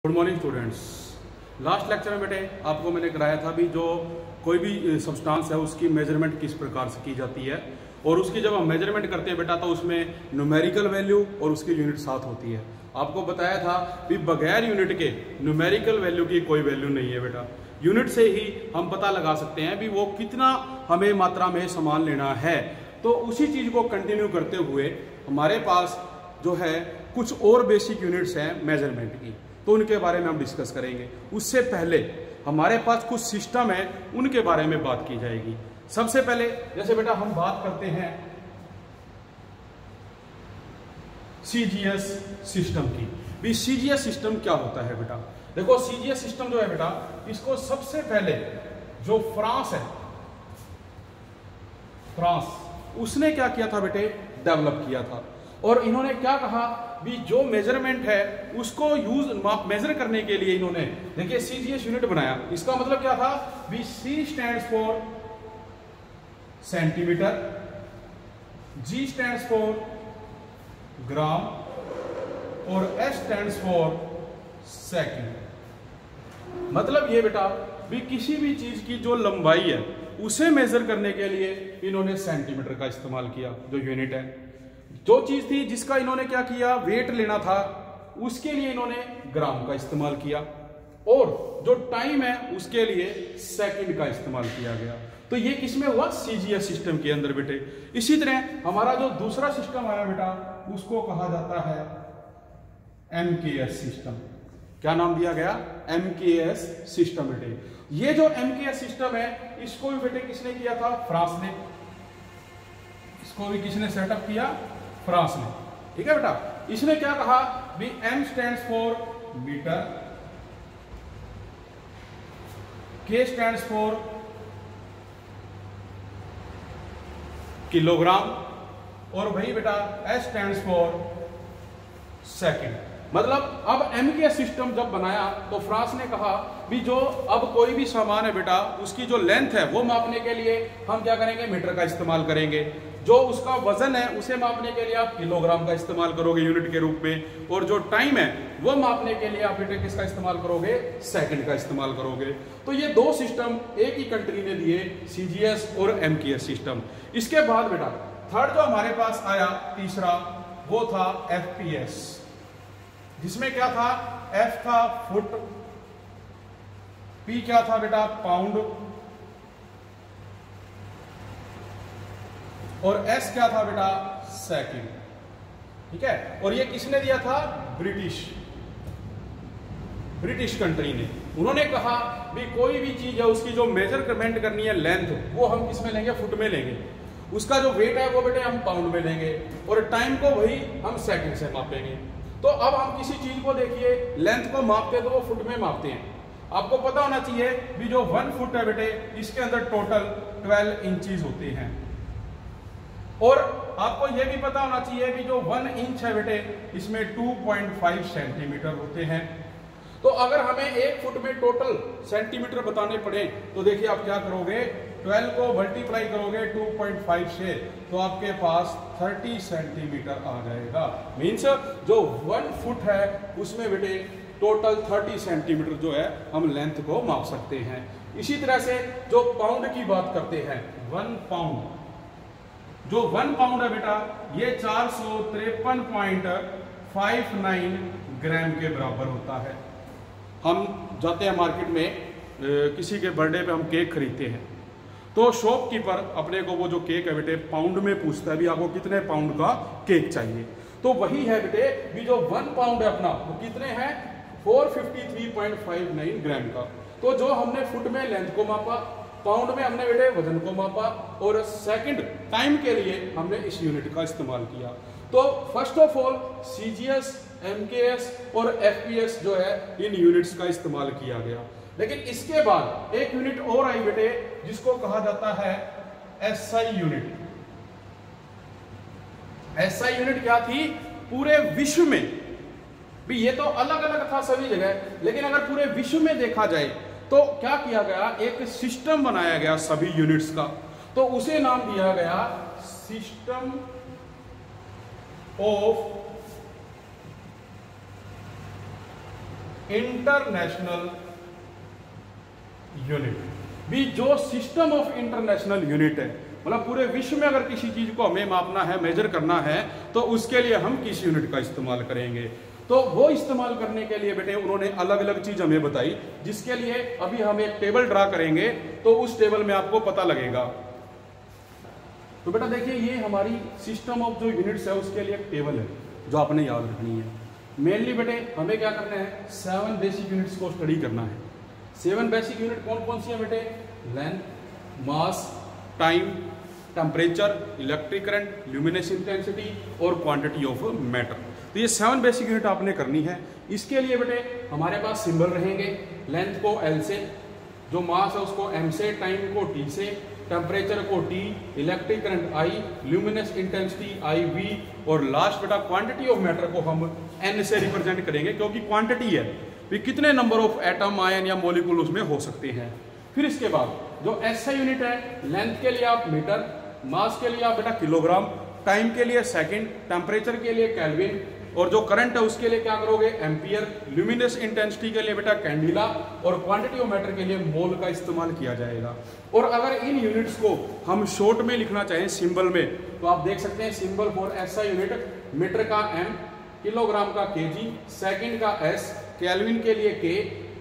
Good morning students. Last lecture में बेटे आपको मैंने कराया था भी जो कोई भी सब्सटेंस है उसकी मेजरमेंट किस प्रकार से की जाती है, और उसकी जब हम मेजरमेंट करते हैं बेटा तो उसमें न्यूमेरिकल वैल्यू और उसकी यूनिट साथ होती है। आपको बताया था भी बगैर यूनिट के न्यूमेरिकल वैल्यू की कोई वैल्यू नहीं है बेटा। यूनिट से ही हम पता लगा सकते हैं भी वो कितना हमें मात्रा में सामान लेना है। तो उसी चीज़ को कंटिन्यू करते हुए हमारे पास जो है कुछ और बेसिक यूनिट्स हैं मेजरमेंट की, तो उनके बारे में हम डिस्कस करेंगे। उससे पहले हमारे पास कुछ सिस्टम है, उनके बारे में बात की जाएगी। सबसे पहले जैसे बेटा हम बात करते हैं सीजीएस सिस्टम की। भी सीजीएस सिस्टम क्या होता है बेटा? देखो सीजीएस सिस्टम जो है बेटा, इसको सबसे पहले जो फ्रांस है, फ्रांस उसने क्या किया था बेटे, डेवलप किया था। और इन्होंने क्या कहा भी जो मेजरमेंट है उसको मेजर करने के लिए इन्होंने देखिए सीजीएस यूनिट बनाया। इसका मतलब क्या था भी C stands for centimetre, G stands for gram और एस स्टैंड्स फॉर सेकंड। मतलब ये बेटा भी किसी भी चीज की जो लंबाई है उसे मेजर करने के लिए इन्होंने सेंटीमीटर का इस्तेमाल किया, जो यूनिट है। जो चीज थी जिसका इन्होंने क्या किया, वेट लेना था, उसके लिए इन्होंने ग्राम का इस्तेमाल किया, और जो टाइम है उसके लिए सेकंड का इस्तेमाल किया गया। तो ये किसमें हुआ, सीजीएस सिस्टम के अंदर बेटे। इसी तरह हमारा जो दूसरा सिस्टम आया बेटा उसको कहा जाता है एमकेएस सिस्टम। क्या नाम दिया गया, एमकेएस सिस्टम बेटे। ये जो एमकेएस सिस्टम है इसको भी बेटे किसने किया था, फ्रांस ने। इसको भी किसने सेटअप किया, फ्रांस ने। ठीक है बेटा। इसने क्या कहा भी एम स्टैंड्स फॉर मीटर, के स्टैंड्स फॉर किलोग्राम, और भाई बेटा एस स्टैंड्स फॉर सेकंड। मतलब अब एमकेएस सिस्टम जब बनाया तो फ्रांस ने कहा भी जो अब कोई भी सामान है बेटा उसकी जो लेंथ है वो मापने के लिए हम क्या करेंगे, मीटर का इस्तेमाल करेंगे। जो उसका वजन है उसे मापने के लिए आप किलोग्राम का इस्तेमाल करोगे यूनिट के रूप में, और जो टाइम है वो मापने के लिए आप बेटे किसका इस्तेमाल करोगे, सेकंड का इस्तेमाल करोगे। तो ये दो सिस्टम एक ही कंट्री ने दिए, सीजीएस और एमकेएस सिस्टम। इसके बाद बेटा थर्ड जो हमारे पास आया तीसरा, वो था एफपीएस, जिसमें क्या था, एफ था फुट, पी क्या था बेटा, पाउंड, और एस क्या था बेटा, सेकंड। ठीक है। और ये किसने दिया था, ब्रिटिश कंट्री ने। उन्होंने कहा भी कोई भी चीज है उसकी जो मेजरमेंट करनी है लेंथ, वो हम किस में लेंगे, फुट में लेंगे। उसका जो वेट है वो बेटे हम पाउंड में लेंगे, और टाइम को वही हम सेकंड से मापेंगे। तो अब हम किसी चीज को देखिए लेंथ को मापते हैं तो वो फुट में मापते हैं। आपको पता होना चाहिए भी जो 1 फुट है बेटे इसके अंदर टोटल 12 इंचेस होते हैं, और आपको यह भी पता होना चाहिए भी जो 1 इंच है बेटे इसमें 2.5 सेंटीमीटर होते हैं। तो अगर हमें 1 फुट में टोटल सेंटीमीटर बताने पड़े तो देखिए आप क्या करोगे, 12 को मल्टीप्लाई करोगे 2.5 से तो आपके पास 30 सेंटीमीटर आ जाएगा। मीन्स जो 1 फुट है उसमें बेटे टोटल 30 सेंटीमीटर जो है हम लेंथ को माप सकते हैं। इसी तरह से जो पाउंड की बात करते हैं, 1 पाउंड, जो 1 पाउंड है बेटा ये 453.59 ग्राम के बराबर होता है। हम जाते हैं मार्केट में, किसी के बर्थडे पे हम केक खरीदते हैं, तो शॉपकीपर अपने को वो जो केक है बेटे पाउंड में पूछता है भी आपको कितने पाउंड का केक चाहिए। तो वही है बेटे भी जो 1 पाउंड है अपना वो कितने हैं, 453.59 ग्राम का। तो जो हमने फुट में लेंथ को मापा, पाउंड में हमने बेटे वजन को मापा, और सेकंड टाइम के लिए हमने इस यूनिट का इस्तेमाल किया। तो first of all CGS, MKS और एफपीएस जो है इन यूनिट्स का इस्तेमाल किया गया। लेकिन इसके बाद एक यूनिट और आई बेटे जिसको कहा जाता है एसआई यूनिट। एसआई यूनिट क्या थी, पूरे विश्व में भी ये तो अलग अलग था सभी जगह, लेकिन अगर पूरे विश्व में देखा जाए तो क्या किया गया, एक सिस्टम बनाया गया सभी यूनिट्स का, तो उसे नाम दिया गया सिस्टम ऑफ इंटरनेशनल यूनिट। भी जो सिस्टम ऑफ इंटरनेशनल यूनिट है, मतलब पूरे विश्व में अगर किसी चीज को हमें मापना है, मेजर करना है, तो उसके लिए हम किस यूनिट का इस्तेमाल करेंगे। तो वो इस्तेमाल करने के लिए बेटे उन्होंने अलग अलग चीज हमें बताई, जिसके लिए अभी हम एक टेबल ड्रा करेंगे, तो उस टेबल में आपको पता लगेगा। तो बेटा देखिए, ये हमारी सिस्टम ऑफ जो यूनिट्स है उसके लिए एक टेबल है जो आपने याद रखनी है। मेनली बेटे हमें क्या करना है, 7 बेसिक यूनिट्स को स्टडी करना है। 7 बेसिक यूनिट कौन कौन सी है बेटे? Length, mass, time, temperature, electric current, luminous intensity और क्वांटिटी ऑफ मैटर। तो ये 7 बेसिक यूनिट आपने करनी है। इसके लिए बेटे हमारे पास सिंबल रहेंगे, लेंथ को L से, जो मास है उसको M से, टाइम को T से, टेम्परेचर को T, electric current I, luminous intensity IV और लास्ट बेटा क्वांटिटी ऑफ मैटर को हम N से रिप्रेजेंट करेंगे, क्योंकि क्वांटिटी है भी कितने नंबर ऑफ एटम, आयन या मॉलिक्यूल उसमें हो सकते हैं। फिर इसके बाद जो SI यूनिट है, लेंथ के लिए आप मीटर, मास के लिए आप बेटा किलोग्राम, टाइम के लिए सेकंड, टेम्परेचर के लिए केल्विन और जो करंट है उसके लिए क्या करोगे? एम्पियर, ल्यूमिनेस इंटेंसिटी के लिए बेटा कैंडिला और क्वांटिटी ऑफ मैटर के लिए मोल का इस्तेमाल किया जाएगा। और अगर इन यूनिट्स को हम शॉर्ट में लिखना चाहें सिंबल में, तो आप देख सकते हैं symbol for SI unit, metre का M, किलोग्राम का kg, सेकंड का S, केल्विन के लिए K,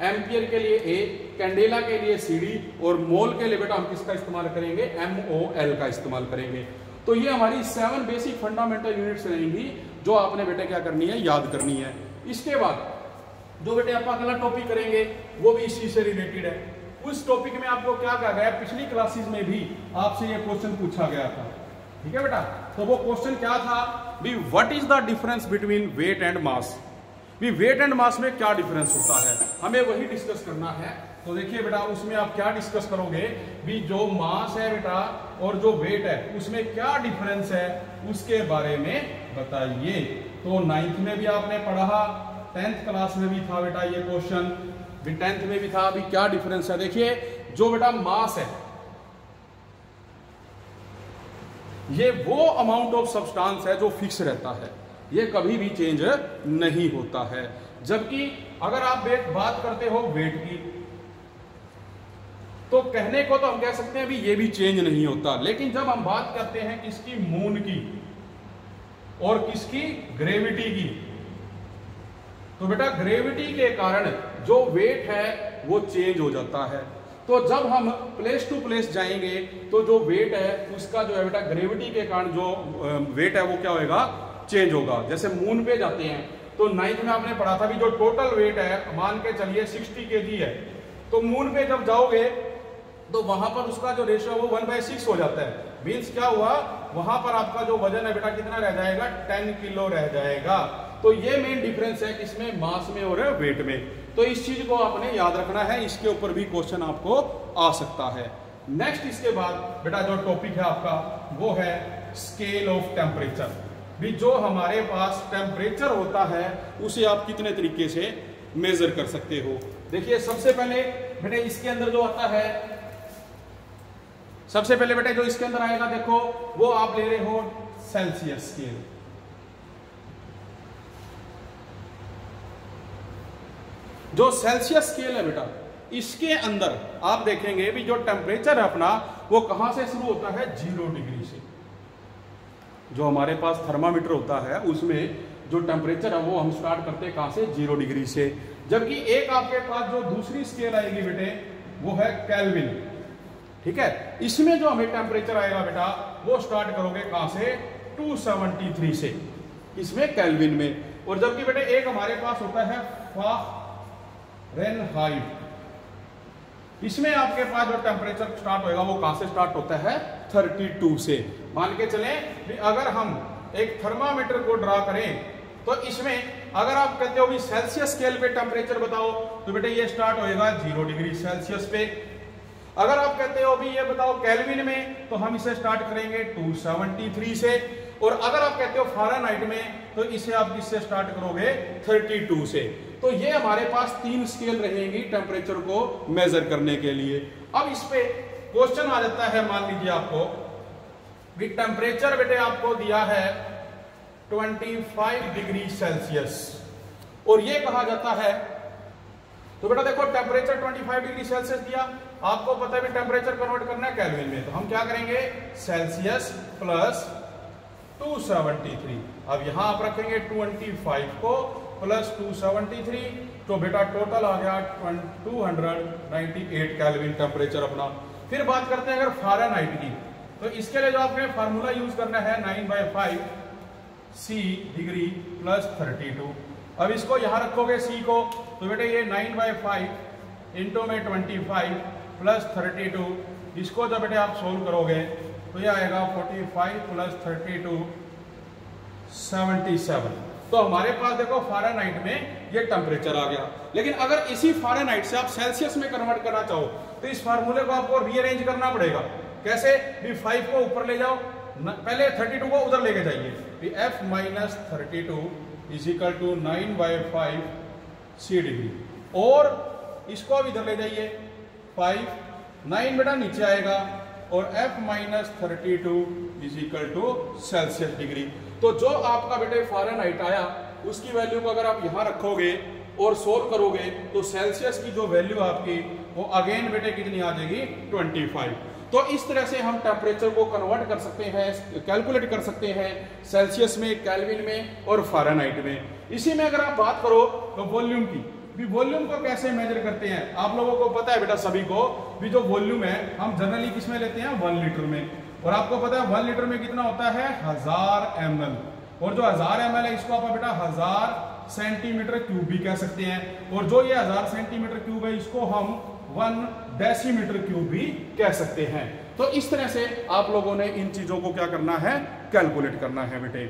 एम्पियर के लिए A, कैंडेला के लिए CD और मोल के लिए बेटा हम किसका इस्तेमाल करेंगे? MOL का इस्तेमाल करेंगे। तो ये हमारी 7 बेसिक फंडामेंटल यूनिट्स रहेंगी जो आपने बेटे क्या करनी है, याद करनी है। इसके बाद जो बेटे आप अगला टॉपिक करेंगे वो भी इसी से रिलेटेड है। उस टॉपिक में आपको क्या कहा गया, पिछली क्लासेस में भी आपसे ये क्वेश्चन पूछा गया था, ठीक है बेटा। तो वो क्वेश्चन क्या था भी, what is the difference between weight and mass. भी वेट एंड मास में क्या डिफरेंस होता है, हमें वही डिस्कस करना है। तो देखिए बेटा उसमें आप क्या डिस्कस करोगे भी, जो मास है बेटा और जो वेट है उसमें क्या डिफरेंस है उसके बारे में बताइए। तो 9th में भी आपने पढ़ा, 10th क्लास में भी था बेटा ये क्वेश्चन, भी 10th में भी था। अभी क्या डिफरेंस है, देखिए जो बेटा मास है ये वो अमाउंट ऑफ सब्सटेंस है जो फिक्स रहता है, ये कभी भी चेंज नहीं होता है। जबकि अगर आप बात करते हो वेट की, तो कहने को तो हम कह सकते हैं भी ये भी चेंज नहीं होता, लेकिन जब हम बात करते हैं किसकी, मून की और किसकी, ग्रेविटी की, तो बेटा ग्रेविटी के कारण जो वेट है वो चेंज हो जाता है। तो जब हम प्लेस टू प्लेस जाएंगे तो जो वेट है उसका जो है बेटा ग्रेविटी के कारण जो वेट है वो क्या होगा, चेंज होगा। जैसे मून पे जाते हैं तो 9th में आपने पढ़ा था भी जो टोटल वेट है मान के चलिए 60 kg है, तो मून पे जब जाओगे तो वहां पर उसका जो रेशियो है वो 1/6 हो जाता है। मीन्स क्या हुआ, वहां पर आपका जो वजन है बेटा कितना रह जाएगा, 10 किलो रह जाएगा। तो ये मेन डिफरेंस है किसमें, मास में और वेट में। तो इस चीज को आपने याद रखना है, इसके ऊपर भी क्वेश्चन आपको आ सकता है। नेक्स्ट इसके बाद बेटा जो टॉपिक है आपका वो है स्केल ऑफ टेम्परेचर। भी जो हमारे पास टेम्परेचर होता है उसे आप कितने तरीके से मेजर कर सकते हो। देखिए सबसे पहले बेटे इसके अंदर जो आता है, सबसे पहले बेटे जो इसके अंदर आएगा देखो वो आप ले रहे हो सेल्सियस स्केल। जो सेल्सियस स्केल है बेटा इसके अंदर आप देखेंगे भी जो टेम्परेचर है अपना वो कहां से शुरू होता है, 0 डिग्री से। जो हमारे पास थर्मामीटर होता है उसमें जो टेम्परेचर है वो हम स्टार्ट करते हैं कहां से, 0 डिग्री से। जबकि एक आपके पास जो दूसरी स्केल आएगी बेटे वो है केल्विन, ठीक है। इसमें जो हमें टेम्परेचर आएगा बेटा वो स्टार्ट करोगे कहां से, 273 से, इसमें केल्विन में। और जबकि बेटे एक हमारे पास होता है फ़ारेनहाइट, इसमें आपके पास जो टेम्परेचर स्टार्ट होगा वो कहां से स्टार्ट होता है, 32 से। मान के चले अगर हम एक थर्मामीटर को ड्रा करें तो इसमें अगर आप कहते हो भी सेल्सियस स्केल पे टेम्परेचर बताओ तो बेटे ये स्टार्ट होएगा 0 डिग्री सेल्सियस पे। अगर आप कहते हो भी ये बताओ केल्विन में तो हम इसे स्टार्ट करेंगे 273 से। और अगर आप कहते हो फ़ारेनहाइट में तो इसे आप किससे स्टार्ट करोगे, 32 से। तो ये हमारे पास 3 स्केल रहेंगी टेम्परेचर को मेजर करने के लिए। अब इस पे क्वेश्चन आ जाता है, मान लीजिए आपको भी टेम्परेचर बेटे आपको दिया है 25 डिग्री सेल्सियस और ये कहा जाता है तो बेटा देखो टेम्परेचर 25 डिग्री सेल्सियस दिया, आपको पता है भी टेम्परेचर कन्वर्ट करना है केल्विन में, तो हम क्या करेंगे सेल्सियस प्लस 273। अब यहां आप रखेंगे 25 को प्लस 273, तो बेटा टोटल आ गया 298 केल्विन टेम्परेचर अपना। फिर बात करते हैं अगर फ़ारेनहाइट की, तो इसके लिए जो आपने फार्मूला यूज करना है 9/5 C डिग्री प्लस 32। अब इसको यहां रखोगे C को, तो बेटे ये 9/5 इंटू में 25 प्लस 32, इसको जब बेटे आप सोल्व करोगे तो ये आएगा 45 प्लस 32 77। तो हमारे पास देखो फ़ारेनहाइट में ये टेम्परेचर आ गया। लेकिन अगर इसी फ़ारेनहाइट से आप सेल्सियस में कन्वर्ट करना चाहो तो इस फार्मूले को आपको रीअरेंज करना पड़ेगा। कैसे भी 5 को ऊपर ले जाओ, पहले 32 को उधर लेके जाइए, f minus 32 is equal to 9/5 C degree, और इसको अब इधर ले जाइए 5, 9 बेटा नीचे आएगा और f minus 32 is equal to Celsius degree. तो जो आपका बेटे फ़ारेनहाइट आया उसकी वैल्यू को अगर आप यहां रखोगे और सोल्व करोगे तो सेल्सियस की जो वैल्यू आपकी वो अगेन बेटे कितनी आ जाएगी 25। तो इस तरह से हम टेम्परेचर को कन्वर्ट कर सकते हैं, कैलकुलेट कर सकते हैं सेल्सियस में, केल्विन में और फ़ारेनहाइट में। इसी में अगर आप बात करो तो वॉल्यूम की, भी वॉल्यूम को कैसे मेजर करते हैं आप लोगों को पता है बेटा सभी को, भी जो वॉल्यूम है हम जनरली किस में लेते हैं 1 लीटर में, और आपको पता है 1 लीटर में कितना होता है 1000 ml, और जो 1000 ml है इसको आप बेटा 1000 सेंटीमीटर क्यूब भी कह सकते हैं, और जो ये 1000 सेंटीमीटर क्यूब है इसको हम 1 डेसीमीटर क्यूब भी कह सकते हैं। तो इस तरह से आप लोगों ने इन चीजों को क्या करना है, कैलकुलेट करना है बेटे।